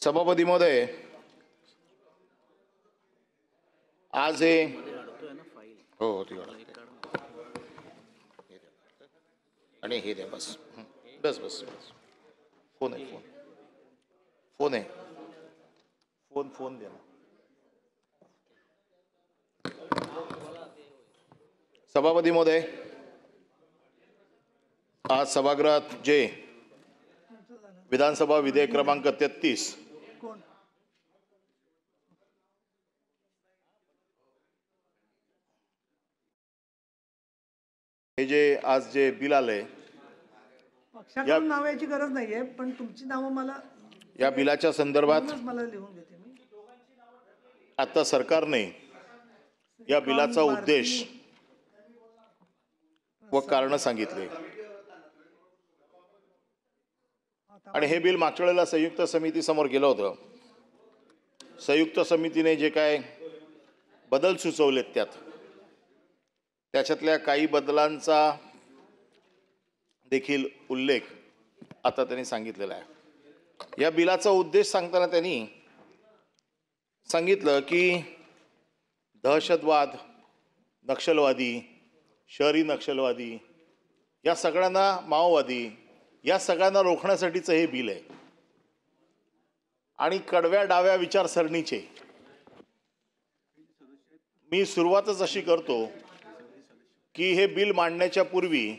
सभापती महोदय, आज हे हो आणि हे द्या बस बस बस बस फोन आहे फोन आहे फोन द्या ना. सभापती महोदय, आज सभागृहात जे विधानसभा विधेयक क्रमांक 33 हे जे आज जे बिल आलंय, पक्षाकडून नावाची गरज नाहीये, पण तुमची नावं मला या बिलाच्या संदर्भात मला लिहून देते मी. आता सरकारने या बिलाचा उद्देश व कारण सांगितले आणि हे बिल मागच्या वेळेला संयुक्त समिती समोर गेलं होतं. संयुक्त समितीने जे काय बदल सुचवलेत त्याच्यातल्या काही बदलांचा देखील उल्लेख आता त्यांनी सांगितलेला आहे. या बिलाचा उद्देश सांगताना त्यांनी सांगितलं की दहशतवाद, नक्षलवादी, शहरी नक्षलवादी, या सगळ्यांना, माओवादी, या सगळ्यांना रोखण्यासाठीचं हे बिल आहे. आणि कडव्या डाव्या विचारसरणीचे मी सुरुवातच अशी करतो की हे बिल मांडण्याच्या पूर्वी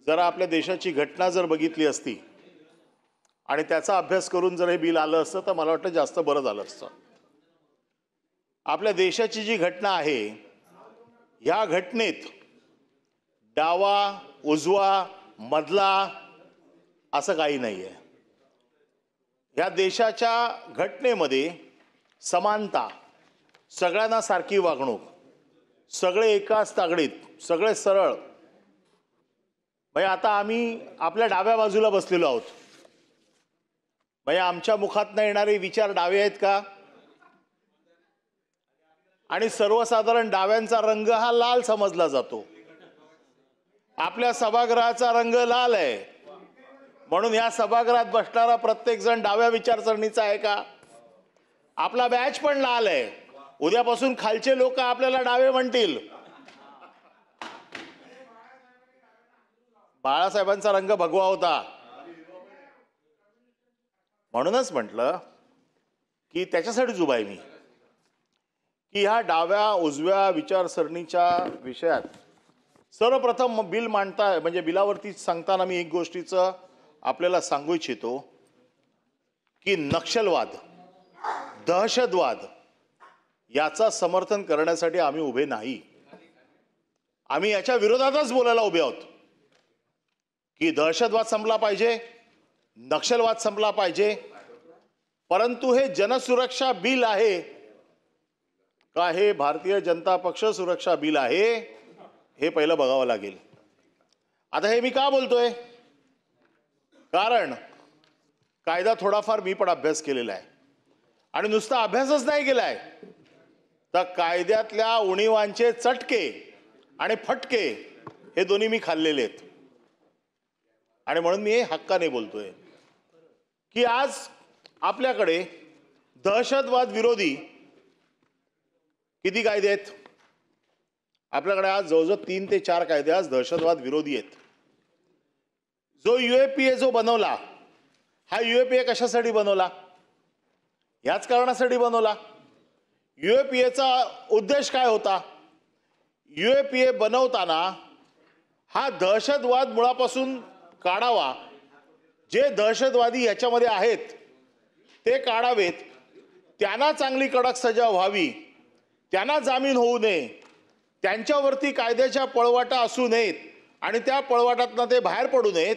जरा आपल्या देशाची घटना जर बघितली असती आणि त्याचा अभ्यास करून जर हे बिल आलं असतं तर मला वाटतं जास्त बरं झालं असतं. आपल्या देशाची जी घटना आहे, ह्या घटनेत डावा, उजवा, मधला असं काही नाही आहे. या देशाच्या घटनेमध्ये समानता, सगळ्यांना सारखी वागणूक, सगळे एकाच तागडीत, सगळे सरळ. म्हणजे आता आम्ही आपल्या डाव्या बाजूला बसलेलो आहोत, म्हणजे आमच्या मुखात येणारे विचार डावे आहेत का? आणि सर्वसाधारण डाव्यांचा रंग हा लाल समजला जातो. आपल्या सभागृहाचा रंग लाल आहे, म्हणून या सभागृहात बसणारा प्रत्येक जण डाव्या विचारसरणीचा आहे का? आपला बॅच पण लाल आहे. उद्यापासून खालचे लोक आपल्याला डावे म्हणतील. बाळासाहेबांचा रंग भगवा होता, म्हणूनच म्हटलं की त्याच्यासाठीच उभा आहे मी की ह्या डाव्या उजव्या विचारसरणीच्या विषयात सर्वप्रथम बिल मांडता म्हणजे बिलावरती सांगताना मी एक गोष्टीचं आपल्याला सांगू इच्छितो की नक्षलवाद, दहशतवाद याचा समर्थन करण्यासाठी आम्ही उभे नाही. आम्ही याच्या विरोधातच बोलायला उभे आहोत की दहशतवाद संपला पाहिजे, नक्षलवाद संपला पाहिजे. परंतु हे जनसुरक्षा बिल आहे का हे भारतीय जनता पक्ष सुरक्षा बिल आहे, हे पहिलं बघावं लागेल. आता हे मी का बोलतोय? कारण कायदा थोडाफार मी पण अभ्यास केलेला आहे आणि नुसता अभ्यासच नाही केलाय, तर कायद्यातल्या उणिवांचे चटके आणि फटके हे दोन्ही मी खाल्लेले आहेत. आणि म्हणून मी हे हक्काने बोलतोय की आज आपल्याकडे दहशतवाद विरोधी किती कायदे आहेत? आपल्याकडे आज जवळजवळ 3 ते 4 कायदे आज दहशतवाद विरोधी आहेत. जो UAPA जो बनवला, हा UAPA कशासाठी बनवला? याच कारणासाठी बनवला. UAPAचा उद्देश काय होता? UAPA बनवताना हा दहशतवाद मुळापासून काढावा. जे दहशतवादी याच्यामध्ये आहेत ते काढावेत, त्यांना चांगली कडक सजा व्हावी, त्यांना जामीन होऊ नये, त्यांच्यावरती कायद्याच्या पळवाटा असू नयेत आणि त्या पळवाटातनं ते बाहेर पडू नयेत,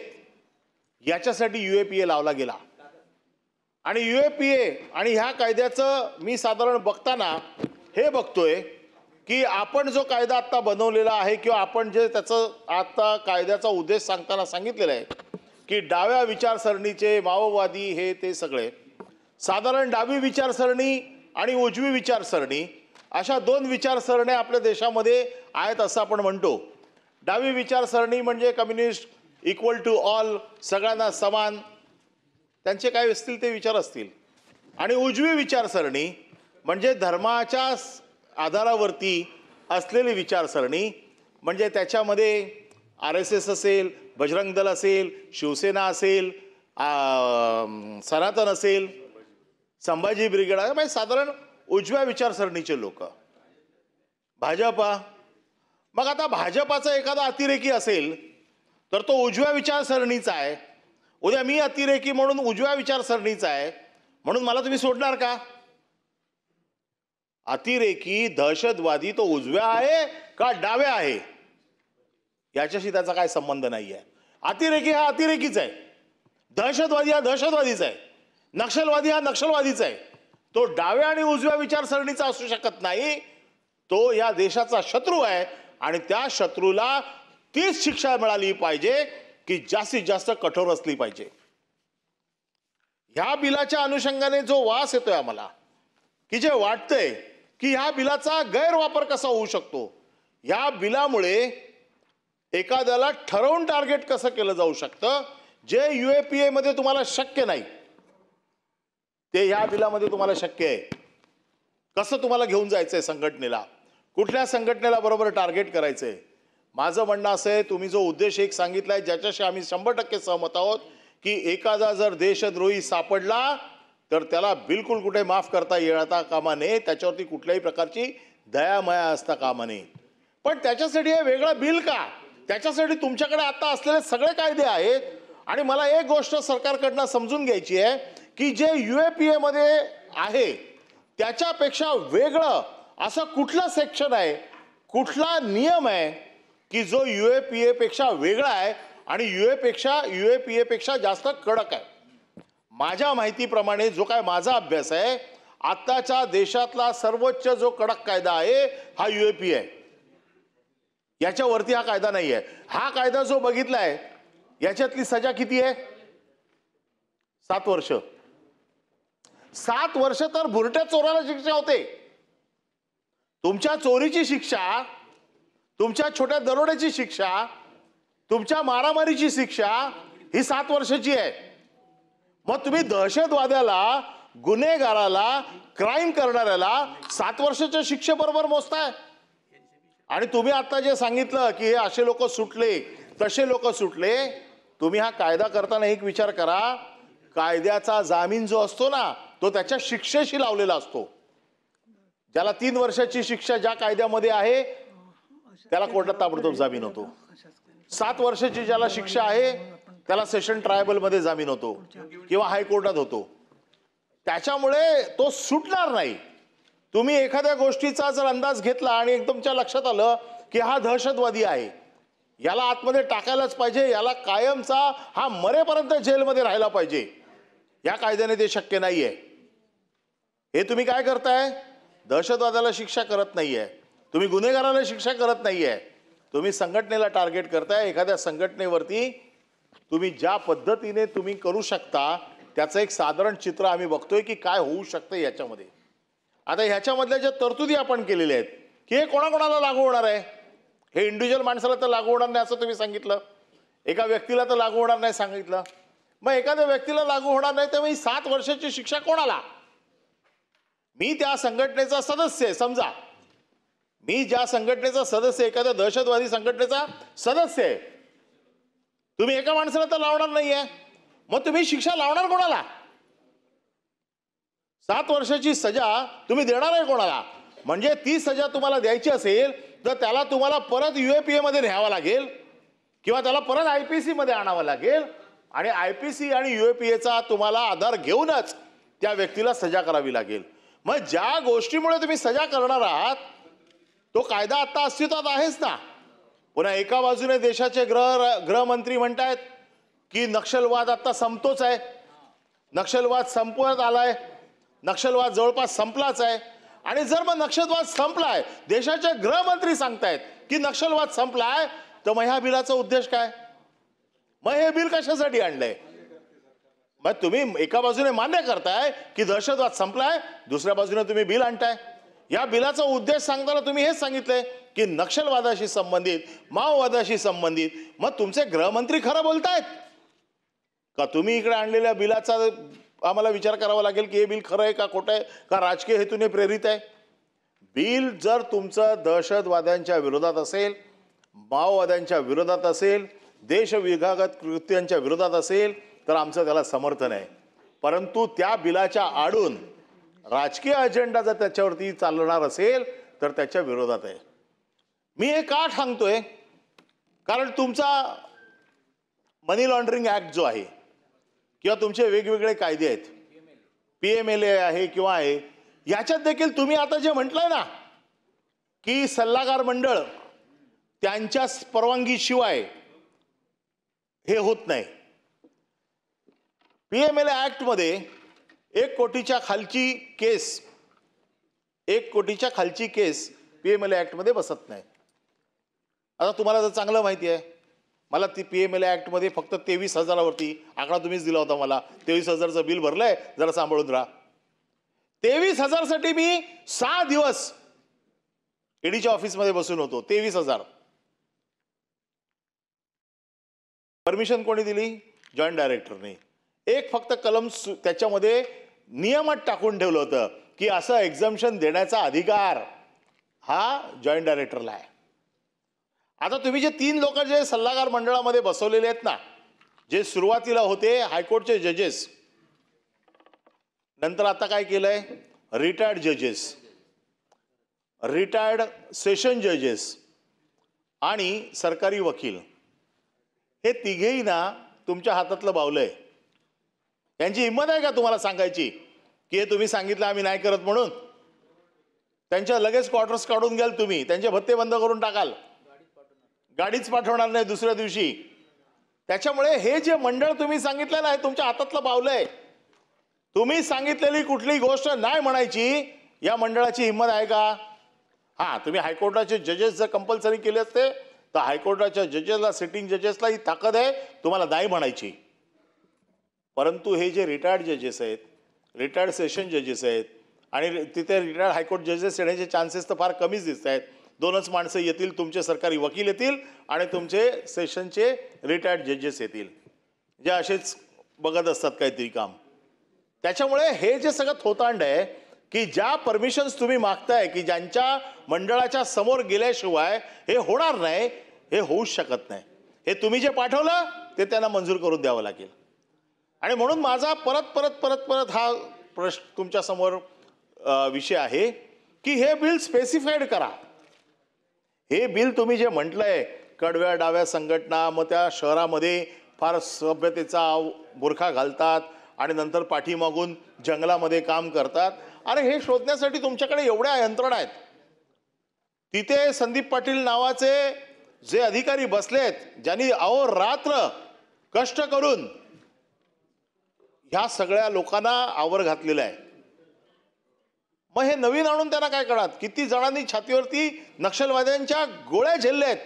याच्यासाठी UAPA लावला गेला. आणि UAPA आणि ह्या कायद्याचं मी साधारण बघताना हे बघतोय की आपण जो कायदा आता बनवलेला आहे किंवा आपण जे त्याचं आता कायद्याचा उद्देश सांगताना सांगितलेला आहे की डाव्या विचारसरणीचे माओवादी हे ते सगळे, साधारण डावी विचारसरणी आणि उजवी विचारसरणी अशा 2 विचारसरण्या आपल्या देशामध्ये आहेत असं आपण म्हणतो. डावी विचारसरणी म्हणजे कम्युनिस्ट, इक्वल टू ऑल, सगळ्यांना समान, त्यांचे काय असतील ते विचार असतील. आणि उजवी विचारसरणी म्हणजे धर्माच्या आधारावरती असलेली विचारसरणी, म्हणजे त्याच्यामध्ये RSS असेल, बजरंग दल असेल, शिवसेना असेल, सनातन असेल, संभाजी ब्रिगेड, म्हणजे साधारण उजव्या विचारसरणीचे लोक. भाजपा, मग आता भाजपाचा एखादा अतिरेकी असेल तर तो उजव्या विचारसरणीचा आहे. उद्या मी अतिरेकी म्हणून उजव्या विचारसरणीचा आहे म्हणून मला तुम्ही सोडणार का? अतिरेकी दहशतवादी तो उजव्या आहे का डाव्या आहे याच्याशी त्याचा काय संबंध नाही आहे. अतिरेकी हा अतिरेकीच आहे, दहशतवादी हा दहशतवादीच आहे, नक्षलवादी हा नक्षलवादीच आहे. तो डाव्या आणि उजव्या विचारसरणीचा असू शकत नाही. तो या देशाचा शत्रू आहे आणि त्या शत्रूला तीच शिक्षा मिळाली पाहिजे की जास्तीत जास्त कठोर असली पाहिजे. ह्या बिलाच्या अनुषंगाने जो वास येतोय आम्हाला, की जे वाटतंय की ह्या बिलाचा गैरवापर कसा होऊ शकतो, ह्या बिलामुळे एखाद्याला ठरवून टार्गेट कसं केलं जाऊ शकतं, जे UAPA मध्ये तुम्हाला शक्य नाही ते ह्या बिलामध्ये तुम्हाला शक्य आहे. कसं तुम्हाला घेऊन जायचंय संघटनेला, कुठल्या संघटनेला बरोबर टार्गेट करायचंय. माझं म्हणणं असं आहे, तुम्ही जो उद्देश एक सांगितलाय ज्याच्याशी आम्ही 100% सहमत आहोत, की एखादा जर देशद्रोही सापडला तर त्याला बिलकुल कुठे माफ करता येता कामा नये, त्याच्यावरती कुठल्याही प्रकारची दयामया असता कामा नये. पण त्याच्यासाठी हे वेगळं बिल का? त्याच्यासाठी तुमच्याकडे आता असलेले सगळे कायदे आहेत. आणि मला एक गोष्ट सरकारकडनं समजून घ्यायची आहे की जे UAPA मध्ये आहे त्याच्यापेक्षा वेगळं असं कुठलं सेक्शन आहे, कुठला नियम आहे की जो UAPA पेक्षा वेगळा आहे आणि UAPA पेक्षा जास्त कडक आहे. माझ्या माहितीप्रमाणे जो काय माझा अभ्यास आहे, आताच्या देशातला सर्वोच्च जो कडक कायदा आहे हा UAPA आहे. याच्यावरती हा कायदा नाही आहे. हा कायदा जो बघितलाय याच्यातली सजा किती आहे? 7 वर्ष. 7 वर्ष तर बुरट्या चोराला शिक्षा होते. तुमच्या चोरीची शिक्षा, तुमच्या छोट्या दरोड्याची शिक्षा, तुमच्या मारामारीची शिक्षा ही 7 वर्षाची आहे. मग तुम्ही दहशतवाद्याला, गुन्हेगाराला, क्राईम करणाऱ्याला 7 वर्षाच्या शिक्षेबरोबर मोजताय. आणि तुम्ही आता जे सांगितलं की हे असे लोक सुटले, तसे लोक सुटले, तुम्ही हा कायदा करताना एक विचार करा, कायद्याचा जामीन जो असतो ना तो त्याच्या शिक्षेशी लावलेला असतो. ज्याला 3 वर्षाची शिक्षा ज्या कायद्यामध्ये आहे त्याला कोर्टात ताबडतोब जामीन होतो. 7 वर्षाची ज्याला शिक्षा आहे त्याला सेशन ट्रायबल मध्ये जामीन होतो किंवा हायकोर्टात होतो. त्याच्यामुळे तो सुटणार नाही. तुम्ही एखाद्या गोष्टीचा जर अंदाज घेतला आणि एकदम तुमच्या लक्षात आलं की हा दहशतवादी आहे, याला आतमध्ये टाकायलाच पाहिजे, याला कायमचा हा मरेपर्यंत जेलमध्ये राहायला पाहिजे, या कायद्याने ते शक्य नाहीये. हे तुम्ही काय करताय? दहशतवादाला शिक्षा करत नाहीये, तुम्ही गुन्हेगाराला शिक्षा करत नाहीये, तुम्ही संघटनेला टार्गेट करताय. एखाद्या संघटनेवरती तुम्ही ज्या पद्धतीने तुम्ही करू शकता त्याचं एक साधारण चित्र आम्ही बघतोय की काय होऊ शकतं याच्यामध्ये. आता ह्याच्यामधल्या ज्या तरतुदी आपण केलेल्या आहेत की हे कोणाकोणाला लागू होणार आहे, हे इंडिव्हिज्युअल माणसाला तर लागू होणार नाही असं तुम्ही सांगितलं, एका व्यक्तीला तर लागू होणार नाही सांगितलं. मग एखाद्या व्यक्तीला लागू होणार नाही तर मग 7 वर्षाची शिक्षा कोणाला? मी त्या संघटनेचा सदस्य आहे, समजा मी ज्या संघटनेचा सदस्य, एखाद्या दहशतवादी संघटनेचा सदस्य आहे, तुम्ही एका माणसाला तर लावणार नाहीये, मग तुम्ही शिक्षा लावणार कोणाला? 7 वर्षाची सजा तुम्ही देणार आहे कोणाला? म्हणजे ती सजा तुम्हाला द्यायची असेल तर त्याला तुम्हाला परत UAPA मध्ये न्यावं लागेल किंवा त्याला परत IPC मध्ये आणावं लागेल आणि IPC आणि UAPAचा तुम्हाला आधार घेऊनच त्या व्यक्तीला सजा करावी लागेल. मग ज्या गोष्टीमुळे तुम्ही सजा करणार आहात तो कायदा आता अस्तित्वात आहेच ना. पुन्हा एका बाजूने देशाचे गृहमंत्री म्हणतायत की नक्षलवाद आता संपतोच आहे, नक्षलवाद संपवत आलाय, नक्षलवाद जवळपास संपलाच आहे. आणि जर मग नक्षलवाद संपलाय, देशाचे गृहमंत्री सांगतायत की नक्षलवाद संपलाय, तर मग ह्या बिलाचा उद्देश काय? मग हे बिल कशासाठी आणलंय? मग तुम्ही एका बाजूने मान्य करताय की दहशतवाद संपलाय, दुसऱ्या बाजूने तुम्ही बिल आणताय. या बिलाचा उद्देश सांगताना तुम्ही हेच सांगितलंय की नक्षलवादाशी संबंधित, माओवादाशी संबंधित. मग तुमचे गृहमंत्री खरं बोलतायत. का तुम्ही इकडे आणलेल्या बिलाचा आम्हाला विचार करावा लागेल की हे बिल खरं आहे का खोटं आहे का राजकीय हेतूने प्रेरित आहे? बिल जर तुमचं दहशतवाद्यांच्या विरोधात असेल, माओवाद्यांच्या विरोधात असेल, देशविघातक कृत्यांच्या विरोधात असेल तर आमचं त्याला समर्थन आहे. परंतु त्या बिलाच्या आडून राजकीय अजेंडा जर त्याच्यावरती चालणार असेल तर त्याच्या विरोधात आहे. मी हे का सांगतोय? कारण तुमचा मनी लॉन्ड्रिंग ऍक्ट जो आहे किंवा तुमचे वेगवेगळे कायदे आहेत, PMLA आहे किंवा आहे, याच्यात देखील तुम्ही आता जे म्हटलंय ना की सल्लागार मंडळ त्यांच्या परवानगीशिवाय हे होत नाही. PMLA ऍक्ट मध्ये 1 कोटीच्या खालची केस PMLA ऍक्ट मध्ये बसत नाही. आता तुम्हाला जर चांगलं माहिती आहे, मला ती PMLA ऍक्ट मध्ये फक्त 23,000वरती आकडा तुम्हीच दिला होता मला, 23,000चं बिल भरलंय, जरा सांभाळून राहा. 23,000 साठी मी 6 दिवस ईडीच्या ऑफिसमध्ये बसून होतो. 23,000 परमिशन कोणी दिली? जॉईंट डायरेक्टरने. एक फक्त कलम त्याच्यामध्ये नियमात टाकून ठेवलं होतं की असं एक्झम्पशन देण्याचा अधिकार हा जॉईंट डायरेक्टरला आहे. आता तुम्ही जे 3 लोक जे सल्लागार मंडळामध्ये बसवलेले आहेत ना, जे सुरुवातीला होते हायकोर्टचे जजेस, नंतर आता काय केलंय, रिटायर्ड जजेस, रिटायर्ड सेशन जजेस आणि सरकारी वकील, हे तिघेही ना तुमच्या हातातलं बावलंय. यांची हिंमत आहे का तुम्हाला सांगायची की हे तुम्ही सांगितलं आम्ही नाही करत म्हणून? त्यांच्या लगेच क्वार्टर्स काढून घ्याल तुम्ही, त्यांचे भत्ते बंद करून टाकाल, गाडीच पाठवणार नाही दुसऱ्या दिवशी. त्याच्यामुळे हे जे मंडळ तुम्ही सांगितलं ना, हे तुमच्या हातातलं बावलंय. तुम्ही सांगितलेली कुठली गोष्ट नाही म्हणायची या मंडळाची हिंमत आहे का? हा, तुम्ही हायकोर्टाचे जजेस जर कंपल्सरी केले असते तर हायकोर्टाच्या जजेसला, सिटिंग जजेसला ही ताकद आहे तुम्हाला नाही म्हणायची. परंतु हे जे रिटायर्ड जजेस आहेत, रिटायर्ड सेशन जजेस आहेत, आणि तिथे रिटायर्ड हायकोर्ट जजेस येण्याचे चान्सेस तर फार कमीच दिसत आहेत. 2च माणसं येतील, तुमचे सरकारी वकील येतील आणि तुमचे सेशनचे रिटायर्ड जजेस येतील, जे असेच बघत असतात काहीतरी काम. त्याच्यामुळे हे जे सगळं थोतांड आहे की ज्या परमिशन्स तुम्ही मागताय की ज्यांच्या मंडळाच्या समोर गेल्याशिवाय हे होणार नाही, हे होऊच शकत नाही. हे तुम्ही जे पाठवलं ते त्यांना मंजूर करून द्यावं लागेल. आणि म्हणून माझा परत हा प्रश्न तुमच्या समोर विषय आहे की हे बिल स्पेसिफाईड करा. हे बिल तुम्ही जे म्हटलंय कडव्या डाव्या संघटना मग त्या शहरामध्ये फार सभ्यतेचा बुरखा घालतात आणि नंतर पाठीमागून जंगलामध्ये काम करतात. अरे हे शोधण्यासाठी तुमच्याकडे एवढ्या यंत्रणा आहेत. तिथे संदीप पाटील नावाचे जे अधिकारी बसलेत, ज्यांनी अहोरात्र कष्ट करून ह्या सगळ्या लोकांना आवर घातलेलं आहे. मग हे नवीन आणून त्यांना काय कळत? किती जणांनी छातीवरती नक्षलवाद्यांच्या गोळ्या झेलल्यात?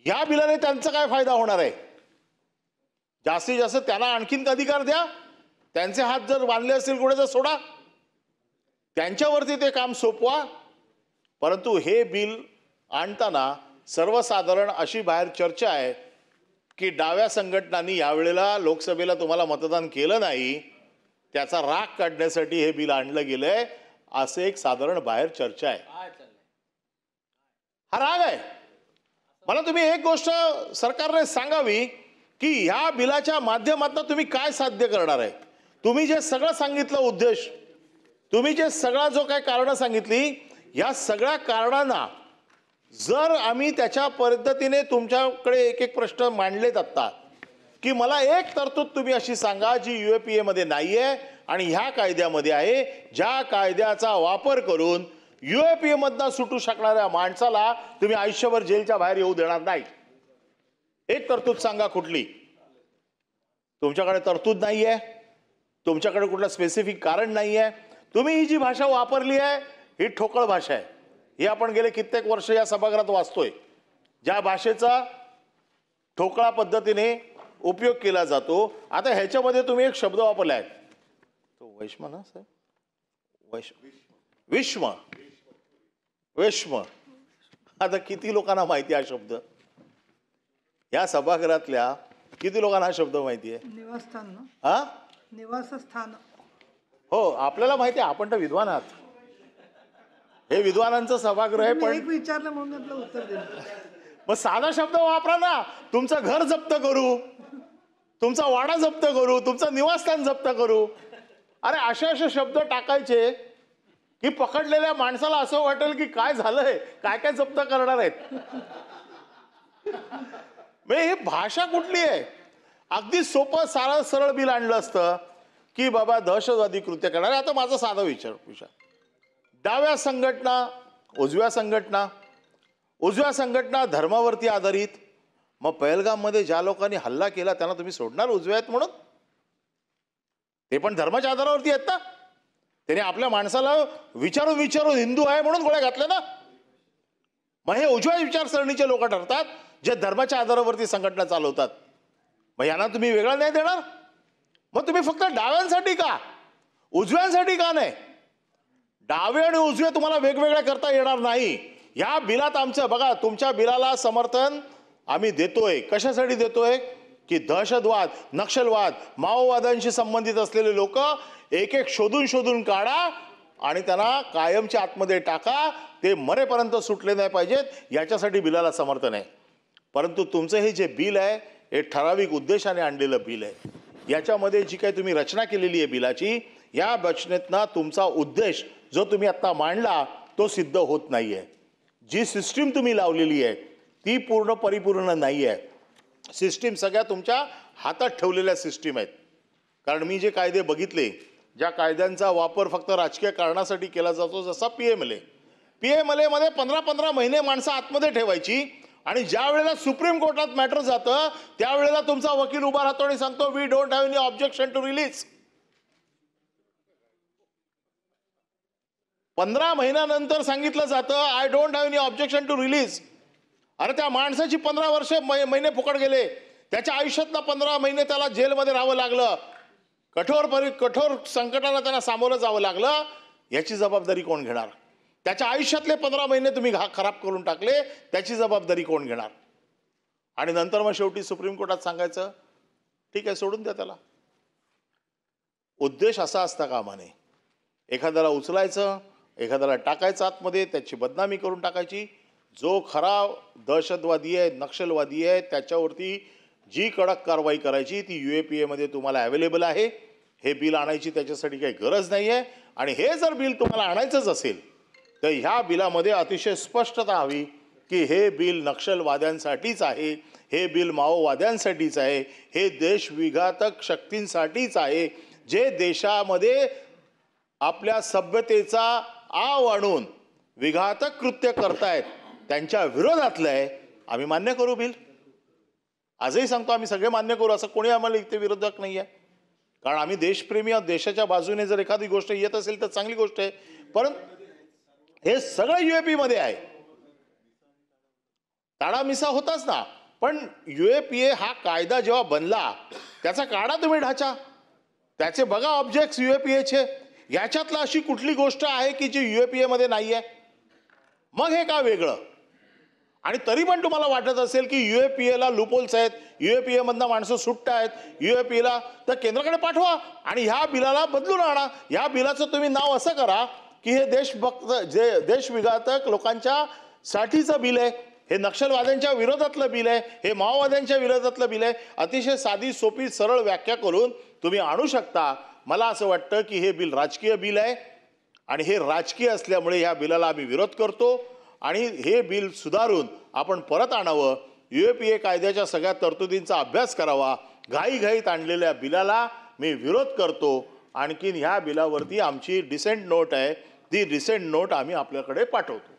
या बिलाने त्यांचा काय फायदा होणार आहे? जास्तीत जास्त त्यांना आणखीन अधिकार द्या, त्यांचे हात जर बांधले असतील कुठे तर सोडा, त्यांच्यावरती ते काम सोपवा. परंतु हे बिल आणताना सर्वसाधारण अशी बाहेर चर्चा आहे की डाव्या संघटनांनी यावेळेला लोकसभेला तुम्हाला मतदान केलं नाही, त्याचा राग काढण्यासाठी हे बिल आणलं गेलंय, असे एक साधारण बाहेर चर्चा आहे. हा राग आहे. मला तुम्ही एक गोष्ट सरकारने सांगावी की ह्या बिलाच्या माध्यमातून तुम्ही काय साध्य करणार आहे. तुम्ही जे सगळं सांगितलं उद्देश, तुम्ही जे सगळा जो काय कारणं सांगितली, या सगळ्या कारणांना जर आम्ही त्याच्या पद्धतीने तुमच्याकडे एक एक प्रश्न मांडलेत आता की मला एक तरतूद तुम्ही अशी सांगा जी UAPA मध्ये नाहीये आणि ह्या कायद्यामध्ये आहे, ज्या कायद्याचा वापर करून UAPA मधनं सुटू शकणाऱ्या माणसाला तुम्ही आयुष्यभर जेलच्या बाहेर येऊ देणार नाही. एक तरतूद सांगा कुठली. तुमच्याकडे तरतूद नाहीये, तुमच्याकडे कुठलं स्पेसिफिक कारण नाहीये. तुम्ही ही जी भाषा वापरली आहे ही ठोकळ भाषा आहे. हे आपण गेले कित्येक वर्ष या सभागृहात वाचतोय. ज्या भाषेचा ठोकळा पद्धतीने उपयोग केला जातो. आता ह्याच्यामध्ये तुम्ही एक शब्द वापरलाय, तो वैष्म ना सर, विश्व, विश्व. आता किती लोकांना माहिती हा शब्द? या सभागृहातल्या किती लोकांना हा शब्द माहिती आहे? निवासस्थान ना, हा, निवासस्थान. हो, आपल्याला माहिती आहे, आपण तर विद्वान आहात. हे विद्वानांचं सभागृह आहे. तुम्ही पण एक विचारलं म्हणून आपलं उत्तर दिलं. मग साधा शब्द वापरा ना. तुमचं घर जप्त करू, तुमचा वाडा जप्त करू, तुमचं निवासस्थान जप्त करू. अरे असे असे शब्द टाकायचे की पकडलेल्या माणसाला असं वाटेल की काय झालंय, काय काय जप्त करणार आहेत. हे भाषा कुठली आहे? अगदी सोपं सारळ सरळ बिल आणलं असतं की बाबा दहशतवादी कृत्य करणार. आता माझा साधा विचार, डाव्या संघटना, उजव्या संघटना, उजव्या संघटना धर्मावरती आधारित. मग पहलगाममध्ये ज्या लोकांनी हल्ला केला त्यांना तुम्ही सोडणार उजव्या आहेत म्हणून? ते पण धर्माच्या आधारावरती आहेत ना. त्याने आपल्या माणसाला विचारून विचारून हिंदू आहे म्हणून गोळ्या घातल्या ना. मग हे उजव्या विचारसरणीचे लोक ठरतात जे धर्माच्या आधारावरती संघटना चालवतात. मग यांना तुम्ही वेगळा न्याय देणार? मग तुम्ही फक्त डाव्यांसाठी का, उजव्यांसाठी का नाही? डावे आणि उजवे तुम्हाला वेगवेगळ्या करता येणार नाही. या बिलात आमचं बघा, तुमच्या बिलाला समर्थन आम्ही देतोय. कशासाठी देतोय? की दहशतवाद, नक्षलवाद, माओवादांशी संबंधित असलेले लोक एक एक शोधून शोधून काढा आणि त्यांना कायमच्या आतमध्ये टाका. ते मरेपर्यंत सुटले नाही पाहिजेत, याच्यासाठी बिलाला समर्थन आहे. परंतु तुमचं हे जे बिल आहे हे ठराविक उद्देशाने आणलेलं बिल आहे. याच्यामध्ये जी काही तुम्ही रचना केलेली आहे बिलाची, या रचनेतनं तुमचा उद्देश जो तुम्ही आत्ता मांडला तो सिद्ध होत नाही आहे. जी सिस्टीम तुम्ही लावलेली आहे ती पूर्ण परिपूर्ण नाही आहे. सिस्टीम सगळ्या तुमच्या हातात ठेवलेल्या सिस्टीम आहेत. कारण मी जे कायदे बघितले, ज्या कायद्यांचा वापर फक्त राजकीय कारणासाठी केला जातो, जसा PMLA मध्ये 15-15 महिने माणसं आतमध्ये ठेवायची आणि ज्या वेळेला सुप्रीम कोर्टात मॅटर जातं त्यावेळेला तुमचा वकील उभा राहतो आणि सांगतो we don't have any objection to release. 15 महिन्यानंतर सांगितलं जातं I don't have any objection to release. अरे त्या माणसाची 15 वर्ष महिने फुकट गेले. त्याच्या आयुष्यातला 15 महिने त्याला जेलमध्ये राहावं लागलं. कठोर संकटाला त्यांना सामोरं जावं लागलं. याची जबाबदारी कोण घेणार? त्याच्या आयुष्यातले 15 महिने तुम्ही खराब करून टाकले, त्याची जबाबदारी कोण घेणार? आणि नंतर मग शेवटी सुप्रीम कोर्टात सांगायचं ठीक आहे सोडून द्या त्याला. उद्देश असा असता कामा नये. एखाद्याला उचलायचं, एखाद्याला टाकायचं आतमध्ये, त्याची बदनामी करून टाकायची. जो खरा दहशतवादी आहे, नक्षलवादी आहे, त्याच्यावरती जी कडक कारवाई करायची ती UAPA मध्ये तुम्हाला अवेलेबल आहे. हे बिल आणायची त्याच्यासाठी काही गरज नाही आहे. आणि हे जर बिल तुम्हाला आणायचंच असेल तर ह्या बिलामध्ये अतिशय स्पष्टता हवी की हे बिल नक्षलवाद्यांसाठीच आहे, हे बिल माओवाद्यांसाठीच आहे, हे देशविघातक शक्तींसाठीच आहे, जे देशामध्ये आपल्या सभ्यतेचा आव आणून विघातक कृत्य करतायत त्यांच्या विरोधातलं आहे. आम्ही मान्य करू बिल. आजही सांगतो आम्ही सगळे मान्य करू. असं कोणी आम्हाला इथे विरोधक नाही आहे. कारण आम्ही देशप्रेमी आहोत. देशाच्या बाजूने जर एखादी गोष्ट येत असेल तर चांगली गोष्ट आहे. परंतु हे सगळं UAP मध्ये आहे. ताडामिसा होताच ना. पण UAPA हा कायदा जेव्हा बनला त्याचा काढा तुम्ही ढाचा, त्याचे बघा ऑब्जेक्ट्स UAPAचे. याच्यातला अशी कुठली गोष्ट आहे की जी UAPA मध्ये नाही आहे? मग हे का वेगळं? आणि तरी पण तुम्हाला वाटत असेल की UAPAला लूपहोल्स आहेत, UAPA मधनं माणसं सुट्ट आहेत, UAPAला तर केंद्राकडे पाठवा आणि ह्या बिलाला बदलून आणा. या बिलाचं तुम्ही नाव असं करा की हे देशविघातक लोकांच्या साठीचं बिल आहे, हे नक्षलवाद्यांच्या विरोधातलं बिल आहे, हे माओवाद्यांच्या विरोधातलं बिल आहे. अतिशय साधी सोपी सरळ व्याख्या करून तुम्ही आणू शकता. मला असं वाटतं की हे बिल राजकीय बिल आहे आणि हे राजकीय असल्यामुळे ह्या बिलाला आम्ही विरोध करतो आणि हे बिल सुधारून आपण परत आणावं. UAPA कायद्याच्या सगळ्या तरतुदींचा अभ्यास करावा. घाईघाईत आणलेल्या बिलाला मी विरोध करतो. आणखीन ह्या बिलावरती आमची डिसेंट नोट आहे, ती डिसेंट नोट आम्ही आपल्याकडे पाठवतो.